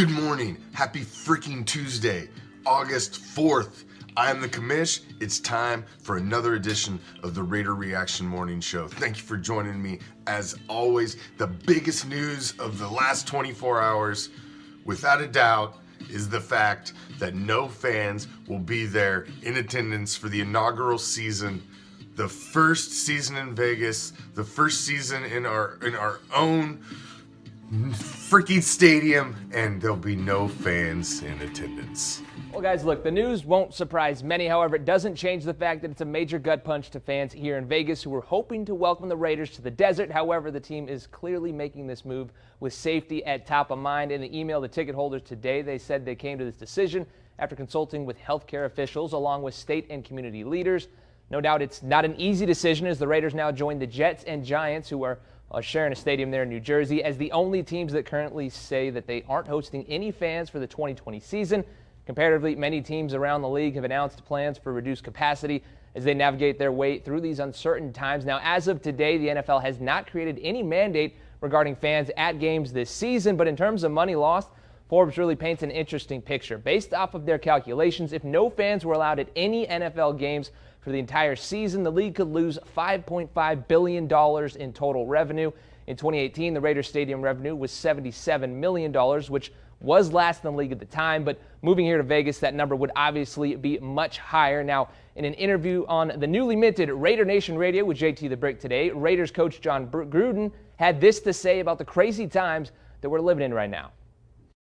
Good morning. Happy freaking Tuesday, August 4th. I am the Commish. It's time for another edition of the Raider Reaction Morning Show. Thank you for joining me. As always, the biggest news of the last 24 hours, without a doubt, is the fact that no fans will be there in attendance for the inaugural season. The first season in Vegas, the first season in our own freaking stadium, and there'll be no fans in attendance. Well, guys, look, the news won't surprise many. However, it doesn't change the fact that it's a major gut punch to fans here in Vegas who were hoping to welcome the Raiders to the desert. However, the team is clearly making this move with safety at top of mind. In the email to ticket holders today, they said they came to this decision after consulting with healthcare officials along with state and community leaders. No doubt it's not an easy decision as the Raiders now join the Jets and Giants, who are sharing a stadium there in New Jersey, as the only teams that currently say that they aren't hosting any fans for the 2020 season. Comparatively, many teams around the league have announced plans for reduced capacity as they navigate their way through these uncertain times. Now, as of today, the NFL has not created any mandate regarding fans at games this season, but in terms of money lost, Forbes really paints an interesting picture. Based off of their calculations, if no fans were allowed at any NFL games for the entire season, the league could lose $5.5 billion in total revenue. In 2018, the Raiders Stadium revenue was $77 million, which was last in the league at the time. But moving here to Vegas, that number would obviously be much higher. Now, in an interview on the newly minted Raider Nation Radio with JT the Brick today, Raiders coach John Gruden had this to say about the crazy times that we're living in right now.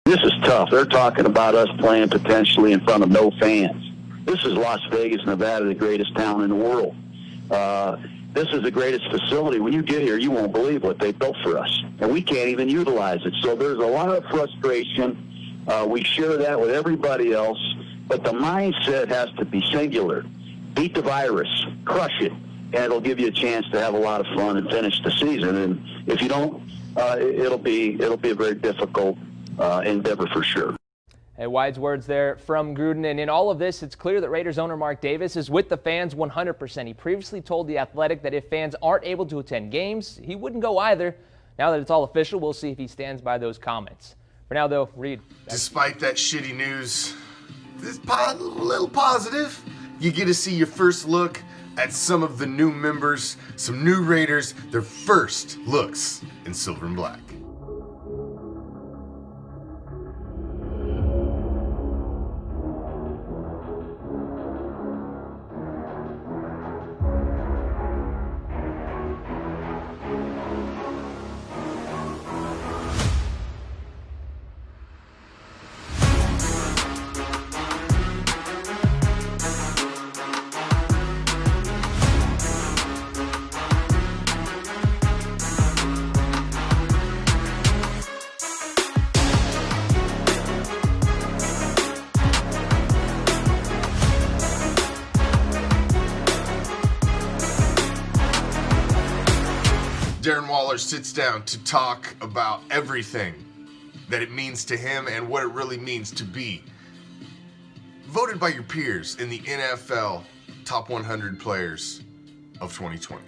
This is tough. They're talking about us playing potentially in front of no fans. This is Las Vegas, Nevada, the greatest town in the world. This is the greatest facility. When you get here, you won't believe what they built for us, and we can't even utilize it. So there's a lot of frustration. We share that with everybody else, but the mindset has to be singular. Beat the virus, crush it, and it'll give you a chance to have a lot of fun and finish the season. And if you don't, it'll be a very difficult endeavor for sure. Hey, wise words there from Gruden. And in all of this, it's clear that Raiders owner Mark Davis is with the fans 100%. He previously told The Athletic that if fans aren't able to attend games, he wouldn't go either. Now that it's all official, we'll see if he stands by those comments. For now, though, Reed. Despite that shitty news, this little positive. You get to see your first look at some of the new members, some new Raiders, their first looks in silver and black. Darren Waller sits down to talk about everything that it means to him and what it really means to be voted by your peers in the NFL Top 100 Players of 2020.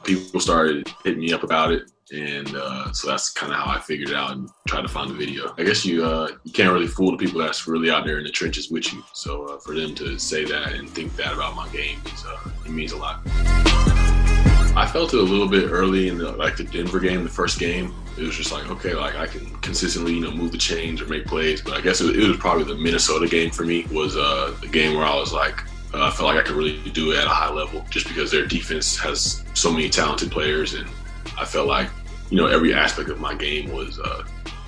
People started hitting me up about it, and so that's kind of how I figured it out and tried to find the video. I guess you can't really fool the people that's really out there in the trenches with you. So for them to say that and think that about my game, it means a lot. I felt it a little bit early in the Denver game, the first game. It was just like, okay, like I can consistently, move the chains or make plays. But I guess it was probably the Minnesota game for me was the game where I was like, I felt like I could really do it at a high level just because their defense has so many talented players. And I felt like, every aspect of my game was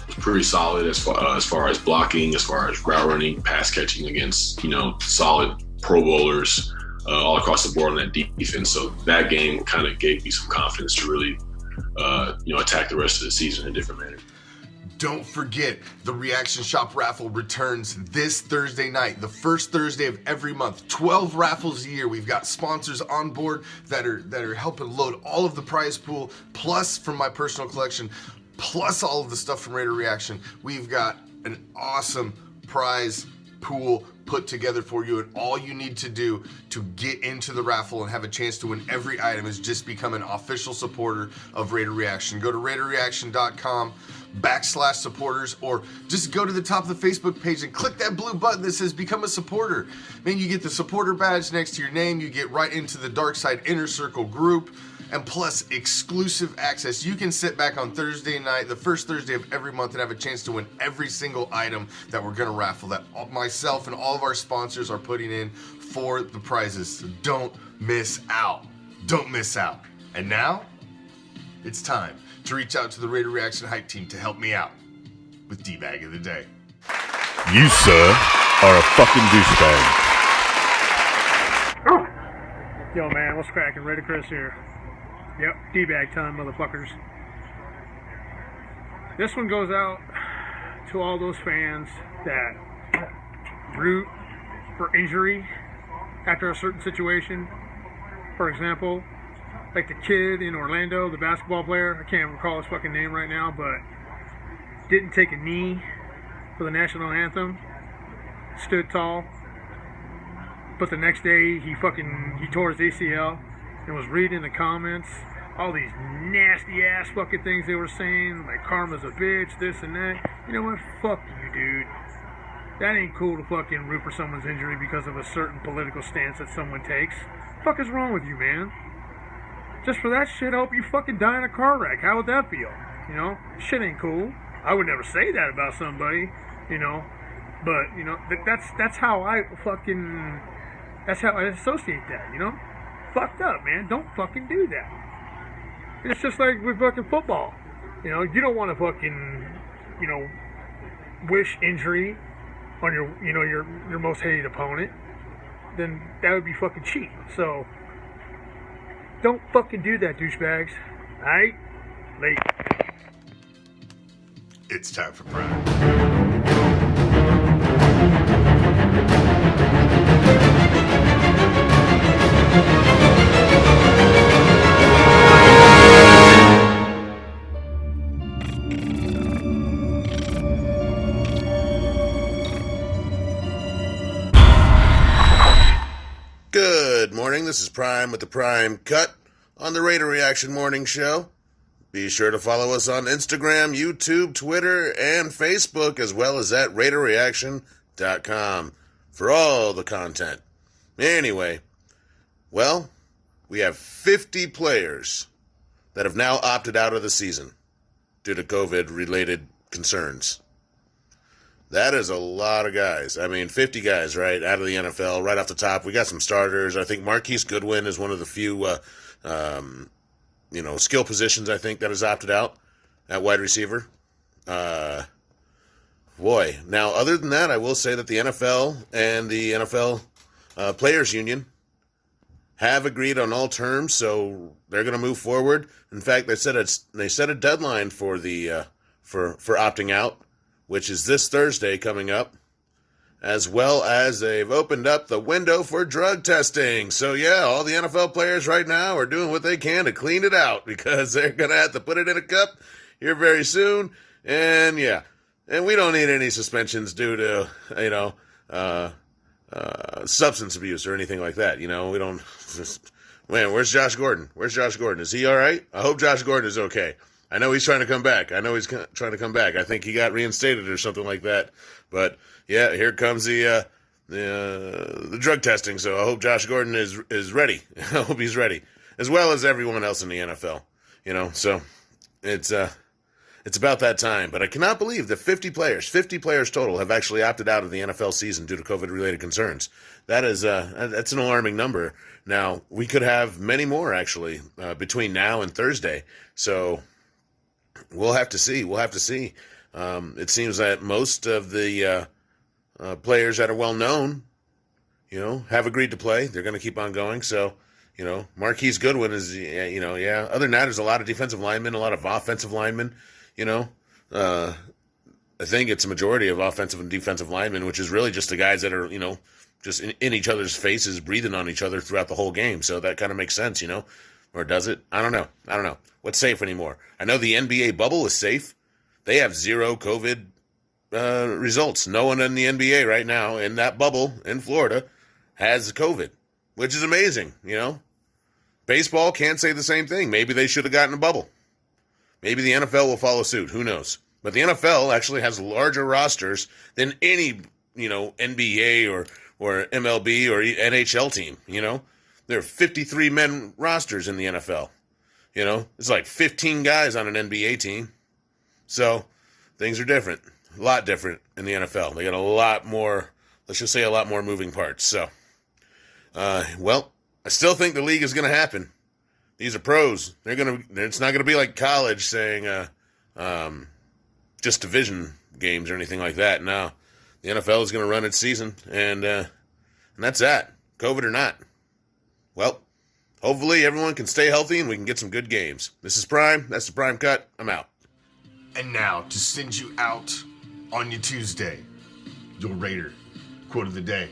pretty solid as far as blocking, as far as route running, pass catching against, solid Pro Bowlers all across the board on that defense. So that game kind of gave me some confidence to really, attack the rest of the season in a different manner. Don't forget, the Reaction Shop raffle returns this Thursday night, the first Thursday of every month. 12 raffles a year. We've got sponsors on board that are helping load all of the prize pool, plus from my personal collection, plus all of the stuff from Raider Reaction. We've got an awesome prize pool put together for you, and all you need to do to get into the raffle and have a chance to win every item is just become an official supporter of Raider Reaction. Go to RaiderReaction.com, /supporters, or just go to the top of the Facebook page and click that blue button that says become a supporter. Man, you get the supporter badge next to your name. You get right into the Dark Side Inner Circle group, and plus exclusive access. You can sit back on Thursday night, the first Thursday of every month, and have a chance to win every single item that we're gonna raffle, that myself and all of our sponsors are putting in for the prizes. So don't miss out. Don't miss out. And now, it's time to reach out to the Raider Reaction Hype Team to help me out with D-Bag of the Day. You, sir, are a fucking douchebag. Yo, man, what's cracking? Raider Chris here. Yep, D-Bag time, motherfuckers. This one goes out to all those fans that root for injury after a certain situation. For example, like the kid in Orlando, the basketball player, I can't recall his fucking name right now, but didn't take a knee for the national anthem, stood tall, but the next day he tore his ACL, and was reading the comments, all these nasty ass fucking things they were saying, like karma's a bitch, this and that. You know what? Fuck you, dude. That ain't cool to fucking root for someone's injury because of a certain political stance that someone takes. Fuck is wrong with you, man? Just for that shit, I hope you fucking die in a car wreck. How would that feel? You know? Shit ain't cool. I would never say that about somebody, you know? But, you know, that's how I fucking... That's how I associate that, you know? Fucked up, man. Don't fucking do that. It's just like with fucking football. You know, you don't want to fucking, you know, wish injury on your, you know, your most hated opponent. Then that would be fucking cheap. So, don't fucking do that, douchebags. Alright? Late. It's time for Prime. Good morning, this is Prime with the Prime Cut on the Raider Reaction Morning Show. Be sure to follow us on Instagram, YouTube, Twitter, and Facebook, as well as at RaiderReaction.com for all the content. Anyway, well, we have 50 players that have now opted out of the season due to COVID-related concerns. That is a lot of guys. I mean, 50 guys, right, out of the NFL, right off the top. We got some starters. I think Marquise Goodwin is one of the few, skill positions, I think, that has opted out at wide receiver. Now, other than that, I will say that the NFL and the NFL Players Union have agreed on all terms, so they're going to move forward. In fact, they set a deadline for the for opting out, which is this Thursday coming up, as well as they've opened up the window for drug testing. So, yeah, all the NFL players right now are doing what they can to clean it out because they're going to have to put it in a cup here very soon. And, yeah, and we don't need any suspensions due to, substance abuse or anything like that. You know, we don't man, where's Josh Gordon? Is he all right? I hope Josh Gordon is okay. I know he's trying to come back. I think he got reinstated or something like that. But, yeah, here comes the drug testing. So I hope Josh Gordon is ready. I hope he's ready, as well as everyone else in the NFL. You know, so it's about that time. But I cannot believe that 50 players total, have actually opted out of the NFL season due to COVID-related concerns. That's an alarming number. Now, we could have many more, actually, between now and Thursday. So we'll have to see. It seems that most of the players that are well known, you know, have agreed to play. They're going to keep on going. So, you know, Marquise Goodwin is, yeah. Other than that, there's a lot of defensive linemen, a lot of offensive linemen. You know, I think it's a majority of offensive and defensive linemen, which is really just the guys that are, you know, just in each other's faces, breathing on each other throughout the whole game. So that kind of makes sense, you know. Or does it? I don't know. What's safe anymore? I know the NBA bubble is safe. They have zero COVID results. No one in the NBA right now in that bubble in Florida has COVID, which is amazing, you know. Baseball can't say the same thing. Maybe they should have gotten a bubble. Maybe the NFL will follow suit. Who knows? But the NFL actually has larger rosters than any, NBA or MLB or NHL team, There are 53 men rosters in the NFL. It's like 15 guys on an NBA team. So things are different, a lot different in the NFL. They got a lot more, let's just say a lot more moving parts. So, I still think the league is going to happen. These are pros. It's not going to be like college saying, just division games or anything like that. No, the NFL is going to run its season, and that's that, COVID or not. Well, hopefully everyone can stay healthy and we can get some good games. This is Prime. That's the Prime Cut. I'm out. And now, to send you out on your Tuesday, your Raider quote of the day.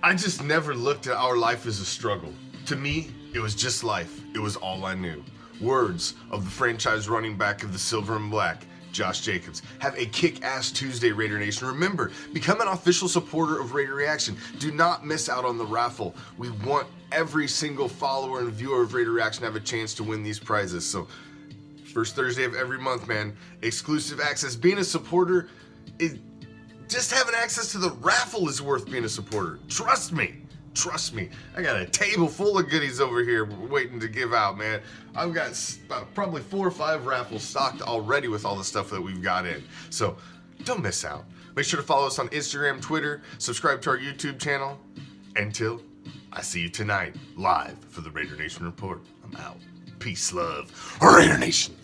I just never looked at our life as a struggle. To me, it was just life. It was all I knew. Words of the franchise running back of the Silver and Black, Josh Jacobs. Have a kick-ass Tuesday, Raider Nation. Remember, become an official supporter of Raider Reaction. Do not miss out on the raffle. We want every single follower and viewer of Raider Reaction to have a chance to win these prizes. So, first Thursday of every month, man. Exclusive access. Being a supporter, just having access to the raffle is worth being a supporter. Trust me. Trust me. I got a table full of goodies over here waiting to give out, man. I've got probably 4 or 5 raffles stocked already with all the stuff that we've got in. So don't miss out. Make sure to follow us on Instagram, Twitter, subscribe to our YouTube channel. Until I see you tonight, live for the Raider Nation Report. I'm out. Peace, love, Raider Nation.